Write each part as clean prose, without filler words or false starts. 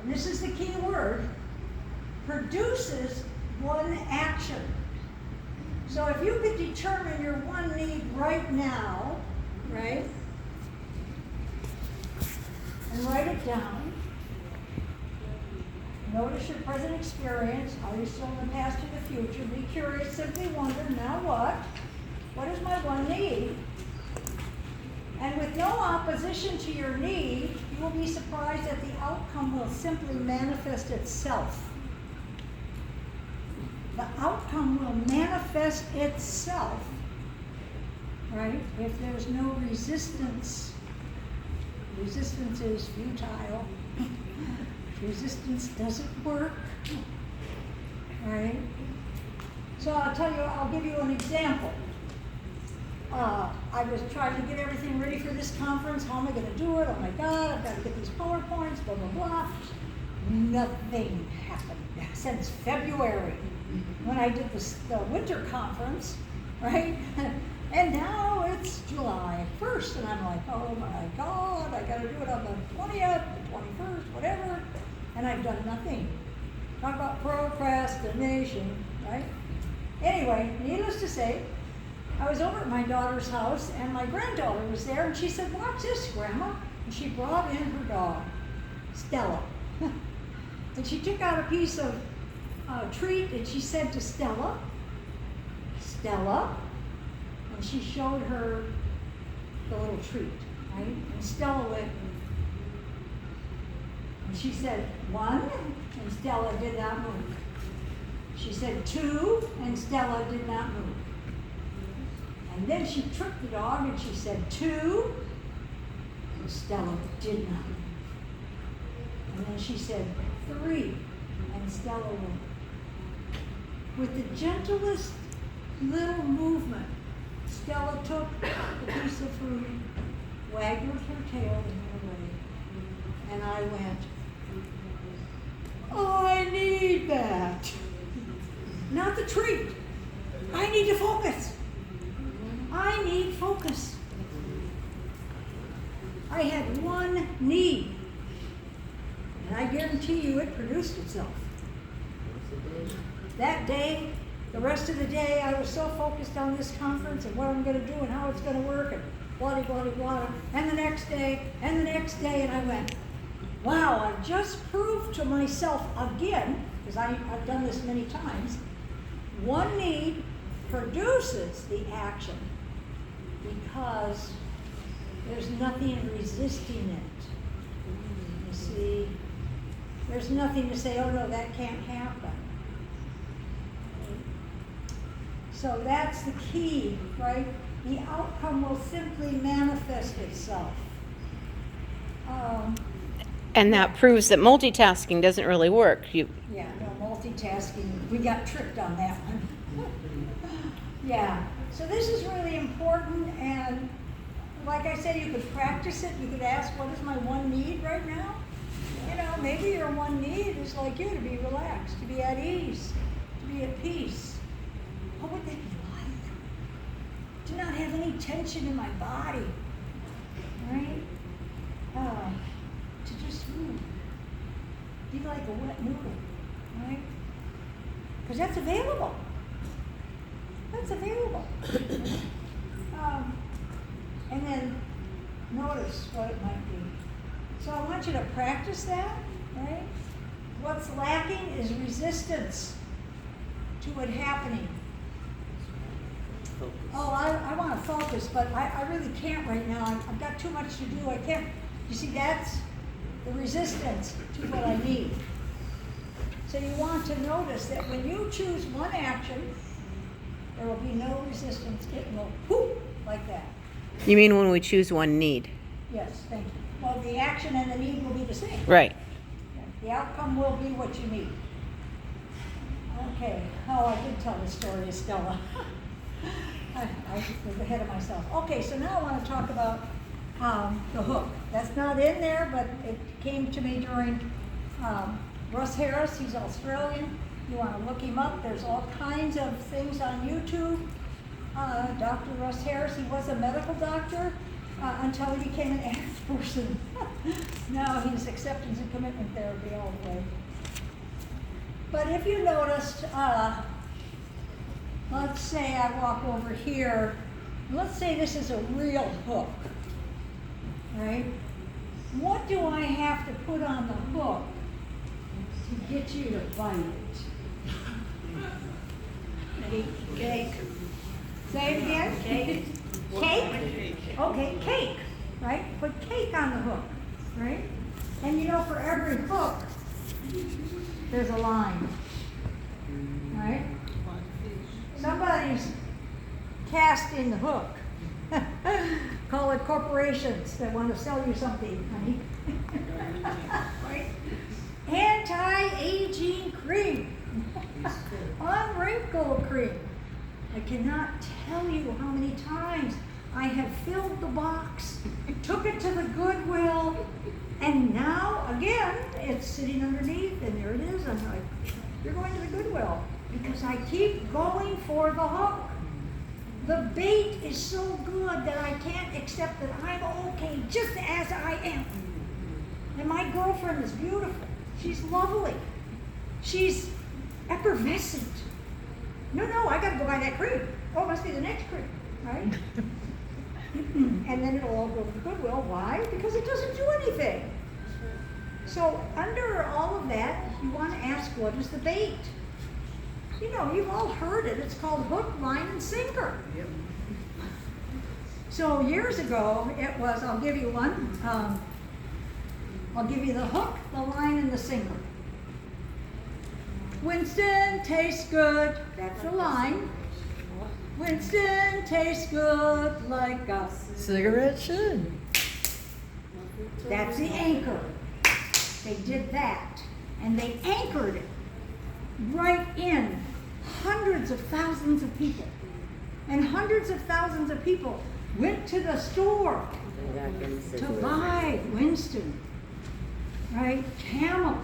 this is the key word, produces one action. So if you could determine your one need right now, right, and write it down, notice your present experience, are you still in the past or the future, be curious, simply wonder, now what? What is my one need? And with no opposition to your need, you will be surprised that the outcome will simply manifest itself. The outcome will manifest itself, right? If there's no resistance. Resistance is futile. Resistance doesn't work, right? So I'll give you an example. I was trying to get everything ready for this conference. How am I going to do it? Oh my God, I've got to get these PowerPoints, blah, blah, blah. Nothing happened since February when I did the winter conference, right? And now it's July 1st, and I'm like, oh my God, I got to do it on the 20th, the 21st, whatever, and I've done nothing. Talk about procrastination, right? Anyway, needless to say, I was over at my daughter's house, and my granddaughter was there, and she said, watch this, Grandma. And she brought in her dog, Stella. And she took out a piece of treat, and she said to Stella, Stella, and she showed her the little treat, right? And Stella went, and she said, 1, and Stella did not move. She said 2, and Stella did not move. And then she tricked the dog and she said 2, and Stella did not move. And then she said 3, and Stella went. With the gentlest little movement, Stella took the piece of fruit, waggled her tail, and went away. And I went, oh, I need that. Not the treat. I need to focus. I need focus. I had one need, and I guarantee you it produced itself. That day, the rest of the day, I was so focused on this conference and what I'm going to do and how it's going to work and blah, blah, blah, blah. And the next day, and the next day, and I went, wow, I've just proved to myself again, because I've done this many times, one need produces the action because there's nothing resisting it. You see, there's nothing to say, oh no, that can't happen. So that's the key, right? The outcome will simply manifest itself. And that proves that multitasking doesn't really work. Yeah, no multitasking. We got tricked on that one. Yeah, so this is really important, and like I said, you could practice it. You could ask, what is my one need right now? You know, maybe your one need is like you, to be relaxed, to be at ease, to be at peace. What would that be like? To not have any tension in my body, right? To just be like a wet noodle, right? Because that's available. That's available. And then notice what it might be. So I want you to practice that, right? What's lacking is resistance to it happening. Focus. Oh, I want to focus, but I really can't right now. I've got too much to do. I can't. You see, that's the resistance to what I need. So you want to notice that when you choose one action, there will be no resistance. It will whoop like that. You mean when we choose one need? Yes, thank you. Well, the action and the need will be the same. Right. The outcome will be what you need. Okay. Oh, I did tell the story of Stella. I was ahead of myself. Okay, so now I want to talk about the hook. That's not in there, but it came to me during Russ Harris. He's Australian. You want to look him up. There's all kinds of things on YouTube. Dr. Russ Harris, he was a medical doctor until he became an person. No, he's acceptance and commitment therapy all the way. But if you noticed, let's say I walk over here, let's say this is a real hook, right? What do I have to put on the hook to get you to bite it? Cake. Say it again? Cake. Cake? Okay, cake, right? Put cake on the hook, right? And you know, for every hook, there's a line, right? Somebody's casting the hook. Call it corporations that want to sell you something, honey. Right? Anti-aging cream. On-wrinkle cream. I cannot tell you how many times I have filled the box, took it to the Goodwill, and now, again, it's sitting underneath, and there it is. I'm like, you're going to the Goodwill, because I keep going for the hook. The bait is so good that I can't accept that I'm okay just as I am. And my girlfriend is beautiful. She's lovely. She's effervescent. No, I gotta go buy that cream. Oh, it must be the next cream, right? And then it'll all go to the Goodwill. Why? Because it doesn't do anything. So under all of that, you want to ask, what is the bait? You know, you've all heard it. It's called hook, line, and sinker. Yep. So years ago, it was, I'll give you one. I'll give you the hook, the line, and the sinker. Winston tastes good. That's the line. Winston tastes good like a Cigarette should. That's the anchor. They did that. And they anchored it right in hundreds of thousands of people. And hundreds of thousands of people went to the store to buy Winston, right? Camel.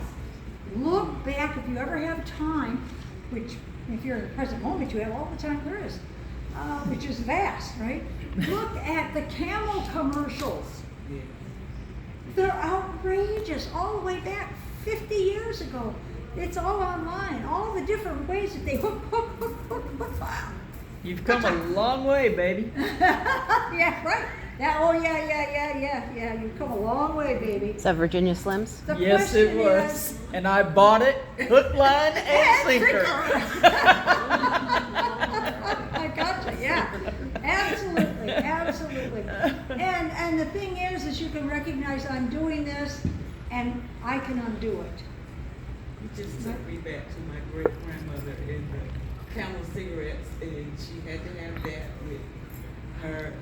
Look back, if you ever have time, which if you're in the present moment, you have all the time there is, which is vast, right? Look at the Camel commercials. They're outrageous, all the way back 50 years ago. It's all online, all the different ways that they hook. You've come a long way, baby. Yeah, right. Yeah, you've come a long way, baby. Is that Virginia Slims? The Yes, it question was. is, And I bought it, hook, line, and sinker. I gotcha, yeah. Absolutely. And the thing is you can recognize I'm doing this and I can undo it. You just took me back to my great grandmother and the Camel cigarettes, and she had to have that with her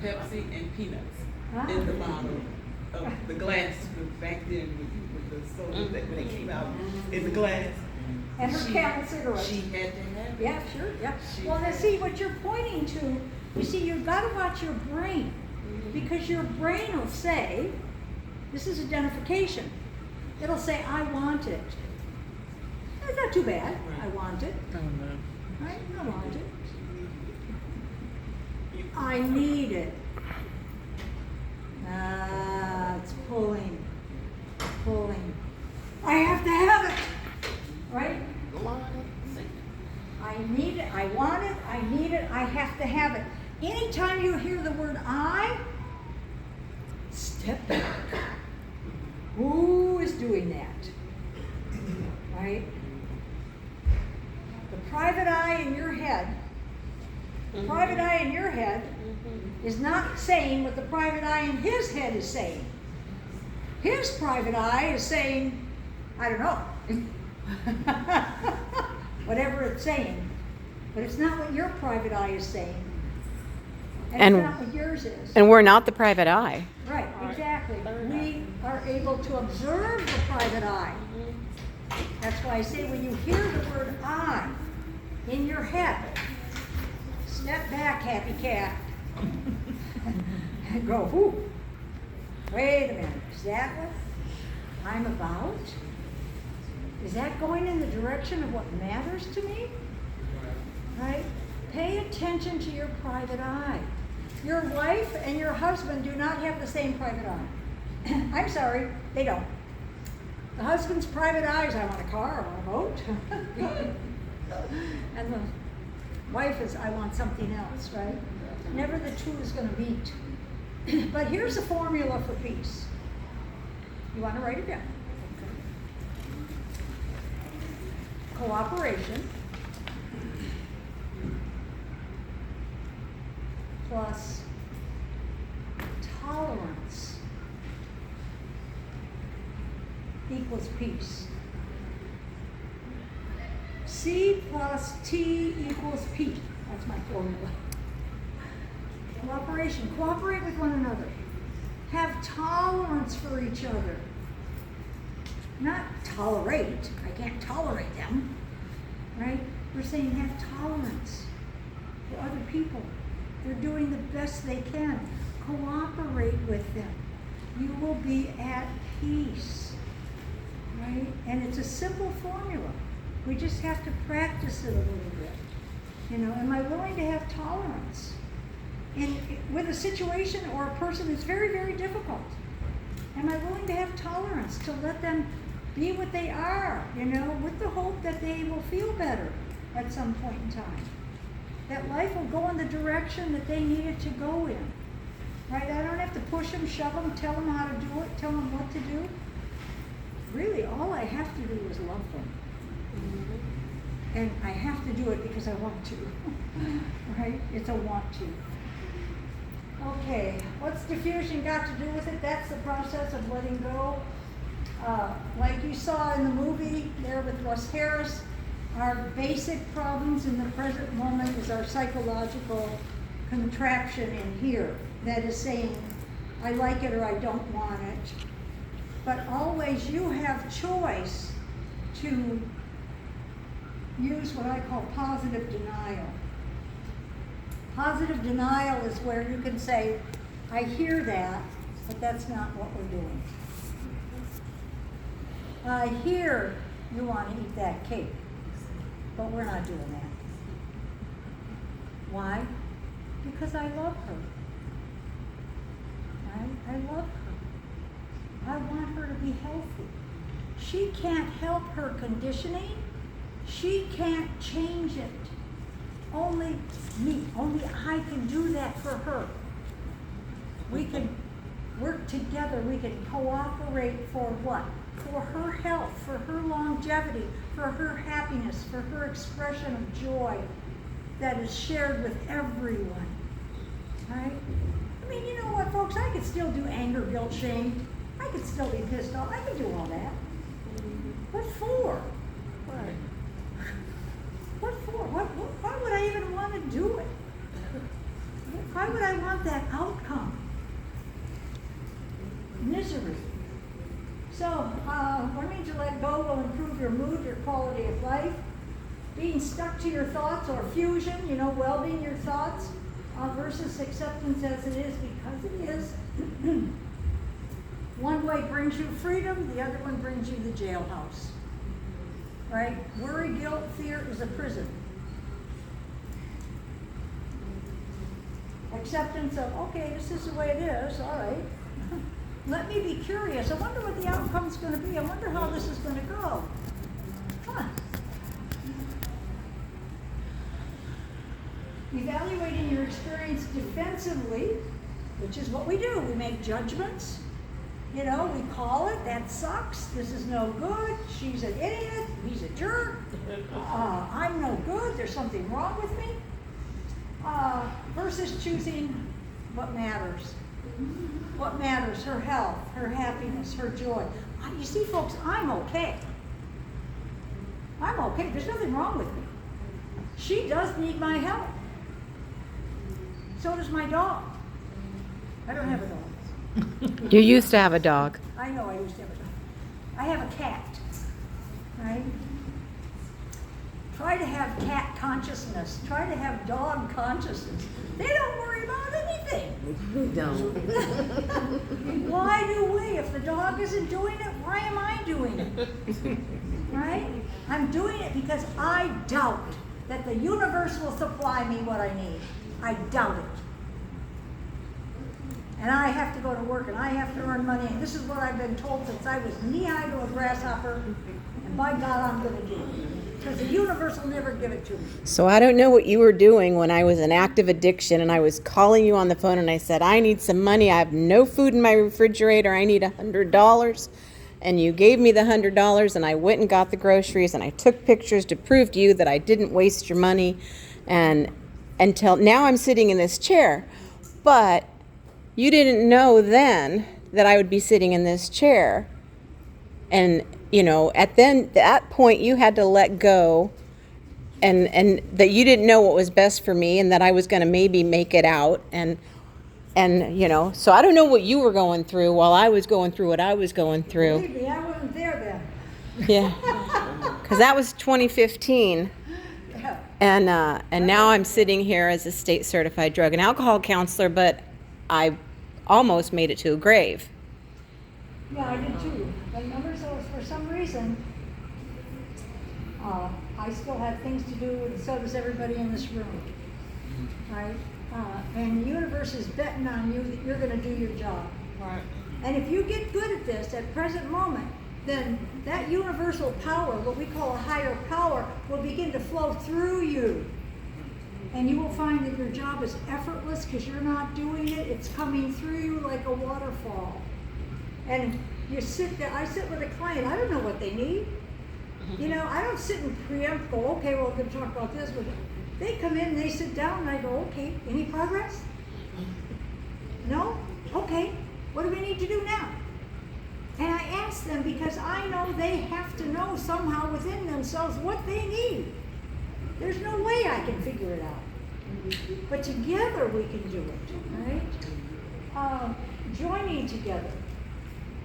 Pepsi and peanuts in the bottle of the glass back then with the sodas that when they came out in the glass. And her Camel cigarettes. She had to have it. Yeah, sure, yeah. She Well, now had- see, what you're pointing to, you see, you've got to watch your brain. Because your brain will say, this is identification. It'll say, I want it. It's not too bad. I want it. Oh, no. Right? I want it. I need it. It's pulling. I have to have it. Right? I need it. I want it. I need it. I have to have it. Anytime you hear the word I, step back. Who is doing that? Right? The private eye in your head, is not saying what the private eye in his head is saying. His private eye is saying, I don't know. Whatever it's saying. But it's not what your private eye is saying. And And- it's not what yours is. And we're not the private eye. Right, exactly. We are able to observe the private eye. That's why I say when you hear the word I in your head, step back, happy cat, and go, whoo, wait a minute, is that what I'm about? Is that going in the direction of what matters to me? Right? Pay attention to your private eye. Your wife and your husband do not have the same private eye. I'm sorry, they don't. The husband's private eye is, I want a car, I want a boat. And the wife is, I want something else, right? Never the two is going to meet. But here's a formula for peace. You want to write it down. Cooperation plus tolerance equals peace. C plus T equals P. That's my formula. Cooperation. Cooperate with one another. Have tolerance for each other. Not tolerate. I can't tolerate them. Right? We're saying have tolerance for other people. They're doing the best they can. Cooperate with them. You will be at peace. Right? And it's a simple formula. We just have to practice it a little bit. You know, am I willing to have tolerance? With a situation or a person that's very, very difficult, am I willing to have tolerance to let them be what they are, you know, with the hope that they will feel better at some point in time? That life will go in the direction that they need it to go in, right? I don't have to push them, shove them, tell them how to do it, tell them what to do. Really, all I have to do is love them. And I have to do it because I want to, right? It's a want to. Okay, what's diffusion got to do with it? That's the process of letting go. Like you saw in the movie there with Russ Harris, our basic problems in the present moment is our psychological contraption in here. That is saying, I like it or I don't want it. But always you have choice to use what I call positive denial. Positive denial is where you can say, I hear that, but that's not what we're doing. I hear you want to eat that cake, but we're not doing that. Why? Because I love her. Right? I love her. I want her to be healthy. She can't help her conditioning. She can't change it. Only me, only I can do that for her. We can work together, we can cooperate for what? For her health, for her longevity, for her happiness, for her expression of joy that is shared with everyone, right? I mean, you know what, folks, I could still do anger, guilt, shame. I could still be pissed off. I could do all that. What for? Right. What for? Why would I even want to do it? Why would I want that outcome? Misery. So, learning to let go will improve your mood, your quality of life. Being stuck to your thoughts or fusion, you know, well-being your thoughts versus acceptance as it is because it is. One way brings you freedom, the other one brings you the jailhouse. Right? Worry, guilt, fear is a prison. Acceptance of, okay, this is the way it is, all right. Let me be curious. I wonder what the outcome's going to be. I wonder how this is going to go. Huh. Evaluating your experience defensively, which is what we do. We make judgments. You know, we call it, that sucks, this is no good, she's an idiot, he's a jerk, I'm no good, there's something wrong with me, versus choosing what matters. What matters, her health, her happiness, her joy. You see, folks, I'm okay. I'm okay, there's nothing wrong with me. She does need my help. So does my dog. I don't have a dog. You used to have a dog. I know I used to have a dog. I have a cat, right? Try to have cat consciousness. Try to have dog consciousness. They don't worry about anything. We don't. Why do we? If the dog isn't doing it, why am I doing it? Right? I'm doing it because I doubt that the universe will supply me what I need. I doubt it. and I have to go to work, and I have to earn money, and this is what I've been told since I was knee-high to a grasshopper, and by God, I'm gonna do it. Because the universe will never give it to me. So I don't know what you were doing when I was in active addiction and I was calling you on the phone and I said, I need some money. I have no food in my refrigerator. I need $100. And you gave me the $100 and I went and got the groceries and I took pictures to prove to you that I didn't waste your money. And until now I'm sitting in this chair. But you didn't know then that I would be sitting in this chair. And, you know, at that point you had to let go and that you didn't know what was best for me and that I was going to maybe make it out. And, you know, so I don't know what you were going through while I was going through what I was going through. Believe me, I wasn't there then. Yeah. Because that was 2015. Yeah. And now I'm sitting here as a state certified drug and alcohol counselor, but I almost made it to a grave. Yeah, I did too. But remember, so for some reason, I still have things to do, and so does everybody in this room, right? And the universe is betting on you that you're going to do your job. Right. And if you get good at this at present moment, then that universal power, what we call a higher power, will begin to flow through you. And you will find that your job is effortless because you're not doing it. It's coming through you like a waterfall. And you sit there, I sit with a client, I don't know what they need. You know, I don't sit and preempt, go, okay, well, we're going to talk about this. But they come in and they sit down and I go, okay, any progress? No? Okay, what do we need to do now? And I ask them because I know they have to know somehow within themselves what they need. There's no way I can figure it out. But together we can do it, right? Joining together.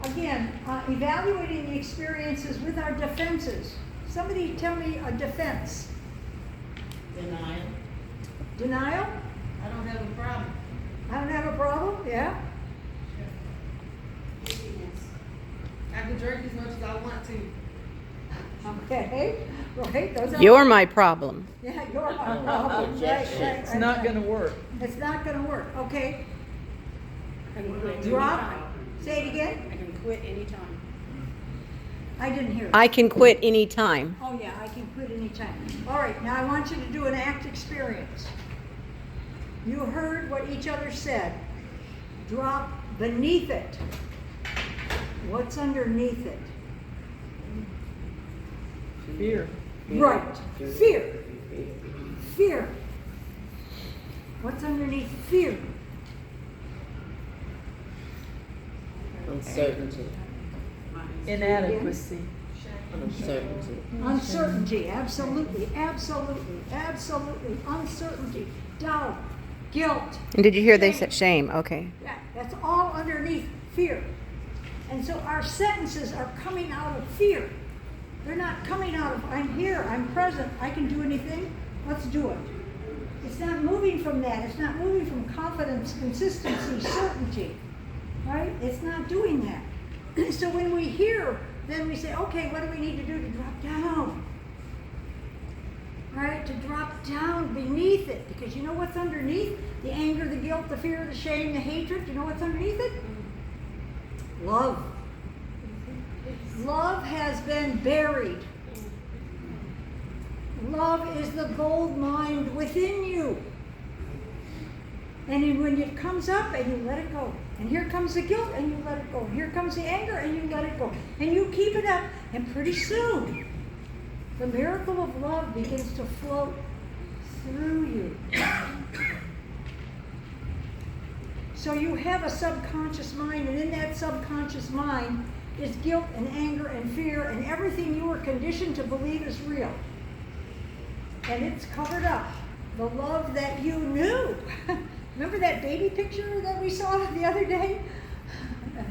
Again, evaluating the experiences with our defenses. Somebody tell me a defense. Denial. Denial? I don't have a problem. I don't have a problem, yeah? I can drink as much as I want to. Okay, right, those are. You're my problem. Yeah, you're my problem, right. It's not gonna work. It's not gonna work, okay? I can quit Drop, anytime. say it again? I can quit anytime. I didn't hear it. I can quit anytime. Oh, yeah, I can quit anytime. All right, now I want you to do an act experience. You heard what each other said. Drop beneath it. What's underneath it? Fear. Right, fear. Fear. What's underneath fear? Uncertainty. Inadequacy. Uncertainty. Uncertainty, absolutely, absolutely, absolutely. Uncertainty, doubt, guilt. And did you hear they said shame? Okay. Yeah, that's all underneath fear. And so our sentences are coming out of fear. They're not coming out of, I'm here, I'm present, I can do anything, let's do it. It's not moving from that. It's not moving from confidence, consistency, certainty, right? It's not doing that. So when we hear, then we say, okay, what do we need to do to drop down? Right? To drop down beneath it. Because you know what's underneath? The anger, the guilt, the fear, the shame, the hatred. You know what's underneath it? Love. Love has been buried. Love is the gold mine within you. And then when it comes up and you let it go. And here comes the guilt and you let it go. Here comes the anger and you let it go. And you keep it up. And pretty soon, the miracle of love begins to float through you. So you have a subconscious mind, and in that subconscious mind is guilt and anger and fear and everything you were conditioned to believe is real. And it's covered up. The love that you knew. Remember that baby picture that we saw the other day?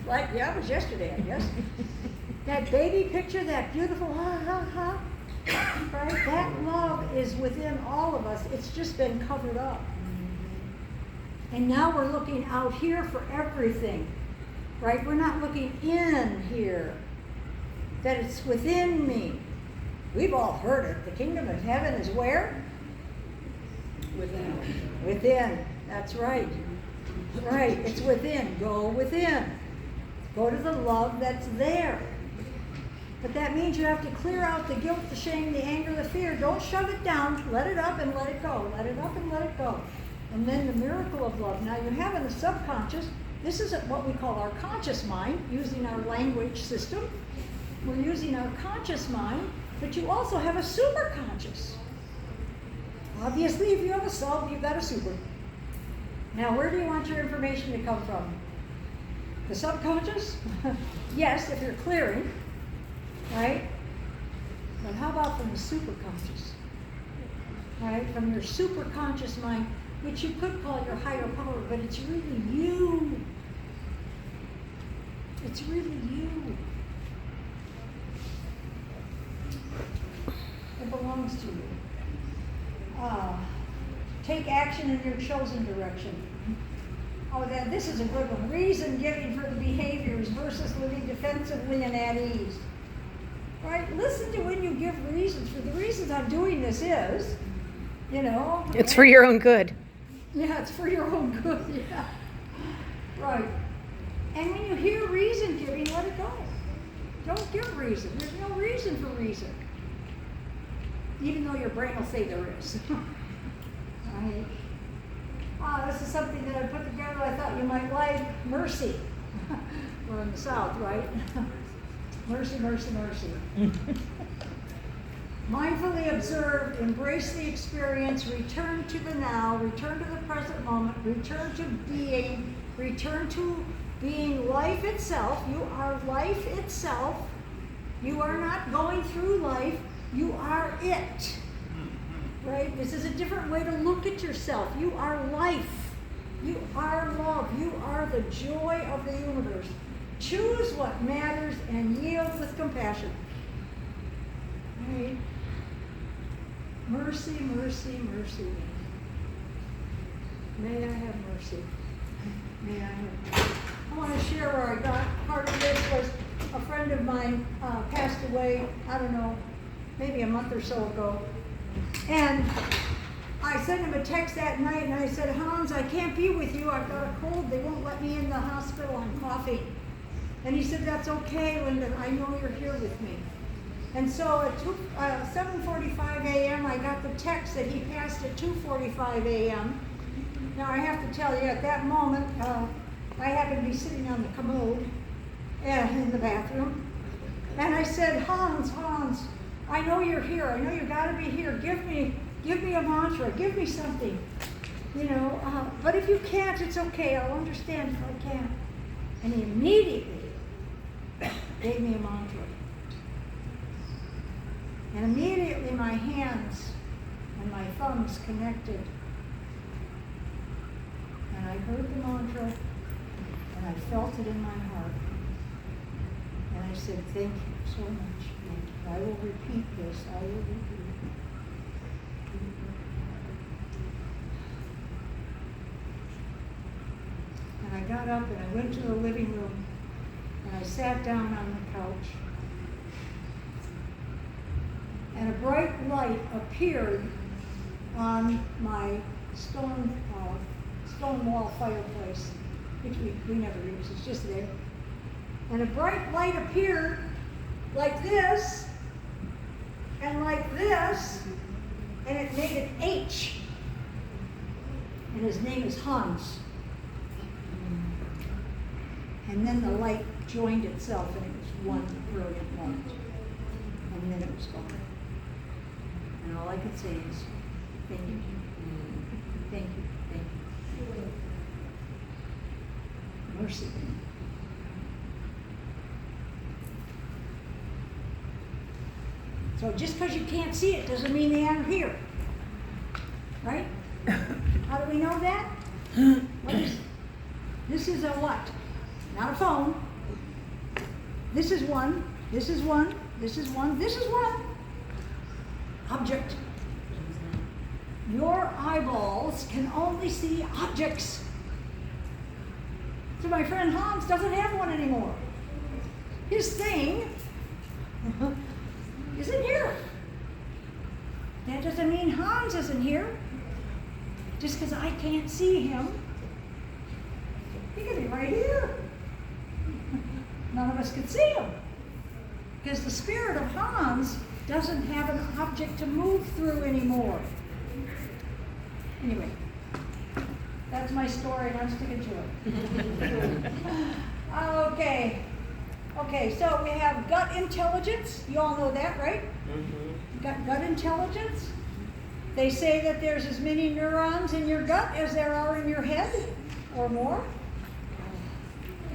Like, yeah, it was yesterday, I guess. That baby picture, that beautiful, right? That love is within all of us. It's just been covered up. And now we're looking out here for everything, right? We're not looking in here, that it's within me. We've all heard it. The kingdom of heaven is where? Within. Within. That's right. Right, it's within. Go within. Go to the love that's there. But that means you have to clear out the guilt, the shame, the anger, the fear. Don't shove it down. Let it up and let it go. Let it up and let it go. And then the miracle of love. Now you have in the subconscious, this is what we call our conscious mind, using our language system. We're using our conscious mind, but you also have a superconscious. Obviously, if you have a sub, you've got a super. Now, where do you want your information to come from? The subconscious? Yes, if you're clearing, right? But how about from the superconscious? Right? From your superconscious mind, which you could call your higher power, but it's really you. It's really you. It belongs to you. Take action in your chosen direction. Oh, this is a good one. Reason giving for the behaviors versus living defensively and at ease. Right? Listen to when you give reasons. For the reasons I'm doing this is, you know. It's for your own good. Yeah, it's for your own good. Yeah. Right. And when you hear reason giving, let it go. Don't give reason. There's no reason for reason. Even though your brain will say there is. Right. This is something that I put together I thought you might like. Mercy. We're in the South, right? Mercy, mercy, mercy. Mindfully observe, embrace the experience, return to the now, return to the present moment, return to being life itself. You are life itself. You are not going through life, you are it. Right? This is a different way to look at yourself. You are life. You are love. You are the joy of the universe. Choose what matters and yield with compassion. Right? Mercy, mercy, mercy. May I have mercy. May I have mercy. I want to share where I got part of this was a friend of mine passed away, I don't know, maybe a month or so ago. And I sent him a text that night and I said, Hans, I can't be with you. I've got a cold. They won't let me in the hospital. I'm coughing. And he said, that's okay, Linda. I know you're here with me. And so at 7:45 a.m., I got the text that he passed at 2:45 a.m. Now, I have to tell you, at that moment, I happened to be sitting on the commode in the bathroom. And I said, Hans, I know you're here. I know you got to be here. Give me a mantra. Give me something. You know, but if you can't, it's okay. I'll understand if I can't. And he immediately gave me a mantra. And immediately my hands and my thumbs connected. And I heard the mantra, and I felt it in my heart. And I said, thank you so much. I will repeat this. I will repeat it. And I got up and I went to the living room and I sat down on the couch. And a bright light appeared on my stone wall fireplace, which we never use, it's just there. And a bright light appeared like this, and like this, and it made an H. And his name is Hans. And then the light joined itself, and it was one brilliant light. And then it was gone. And all I could say is, thank you. Thank you. Thank you. Mercy. So just because you can't see it doesn't mean they aren't here. Right? How do we know that? This is a what? Not a phone. This is one. This is one. This is one. This is one. Object. Your eyeballs can only see objects. So my friend Hans doesn't have one anymore. His thing isn't here. That doesn't mean Hans isn't here. Just because I can't see him He could be right here. None of us could see him. Because the spirit of Hans doesn't have an object to move through anymore. Anyway, that's my story and I'm sticking to it. Okay. Okay, so we have gut intelligence. You all know that, right? Gut intelligence. They say that there's as many neurons in your gut as there are in your head, or more.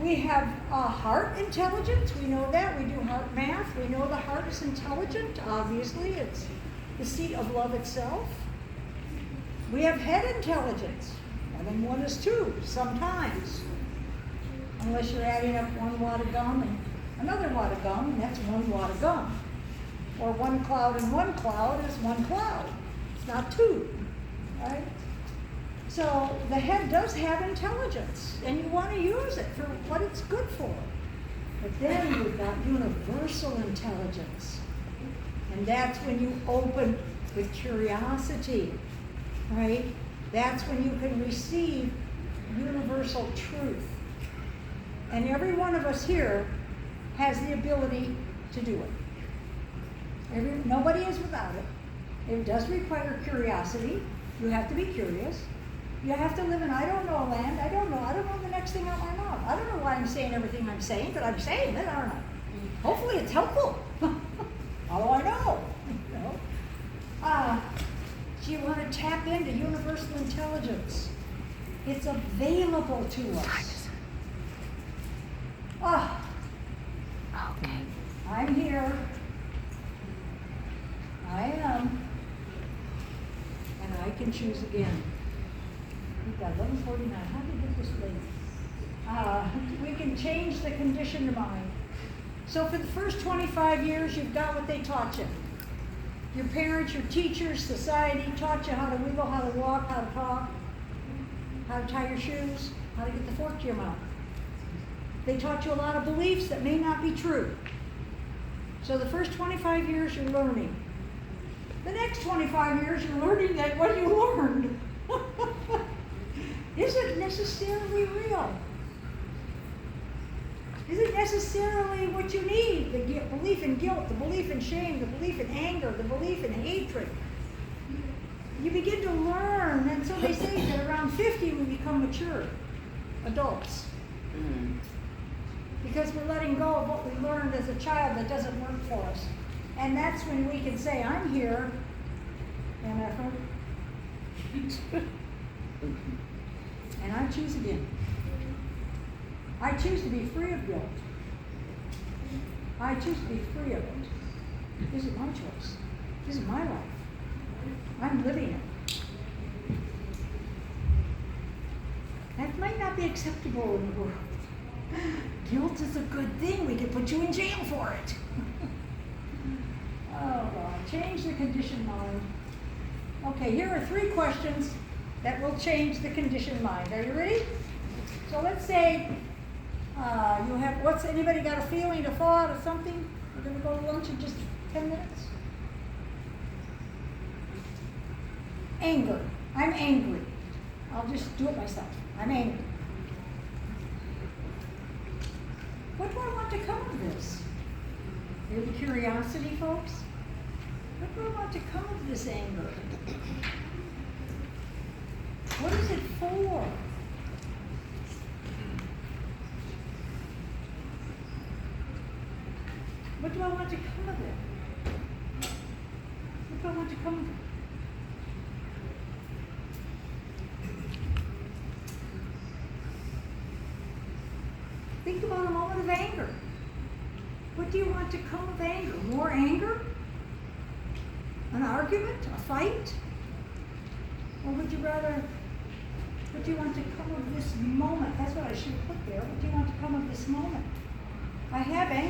We have heart intelligence. We know that. We do heart math. We know the heart is intelligent. Obviously, it's the seat of love itself. We have head intelligence. More than one is two, sometimes. Unless you're adding up one wad of gum and another wad of gum, and that's one wad of gum. Or one cloud and one cloud is one cloud. It's not two, right? So the head does have intelligence, and you want to use it for what it's good for. But then you've got universal intelligence. And that's when you open with curiosity, right? That's when you can receive universal truth. And every one of us here has the ability to do it. Nobody is without it. It does require curiosity. You have to be curious. You have to live in I don't know land. I don't know the next thing out my mouth. I don't know why I'm saying everything I'm saying, but I'm saying it, aren't I? Hopefully it's helpful. How do I know? You know? So you want to tap into universal intelligence. It's available to us. Okay. I'm here. I am. And I can choose again. We've got 11:49. How did we get this late? We can change the conditioned mind. So for the first 25 years, you've got what they taught you. Your parents, your teachers, society taught you how to wiggle, how to walk, how to talk, how to tie your shoes, how to get the fork to your mouth. They taught you a lot of beliefs that may not be true. So the first 25 years, you're learning. The next 25 years, you're learning that what you learned isn't necessarily real. Isn't necessarily what you need. The belief in guilt, the belief in shame, the belief in anger, the belief in hatred. You begin to learn, and so they say that around 50 we become mature adults. Because we're letting go of what we learned as a child that doesn't work for us. And that's when we can say, I'm here, and and I choose again. I choose to be free of guilt. I choose to be free of it. This is my choice. This is my life. I'm living it. That might not be acceptable in the world. Guilt is a good thing. We could put you in jail for it. Oh, God. Change the conditioned mind. Okay, here are 3 questions that will change the conditioned mind. Are you ready? So let's say you have, anybody got a feeling, a thought, or something? We're going to go to lunch in just 10 minutes. Anger. I'm angry. I'll just do it myself. I'm angry. What do I want to come of this? Here's the curiosity, folks. What do I want to come of this anger? What is it for? What do I want to come of it? What do I want to come of it? Think about a moment of anger. What do you want to come of anger? More anger? An argument? A fight? Or would you rather, what do you want to come of this moment? That's what I should put there. What do you want to come of this moment? I have anger.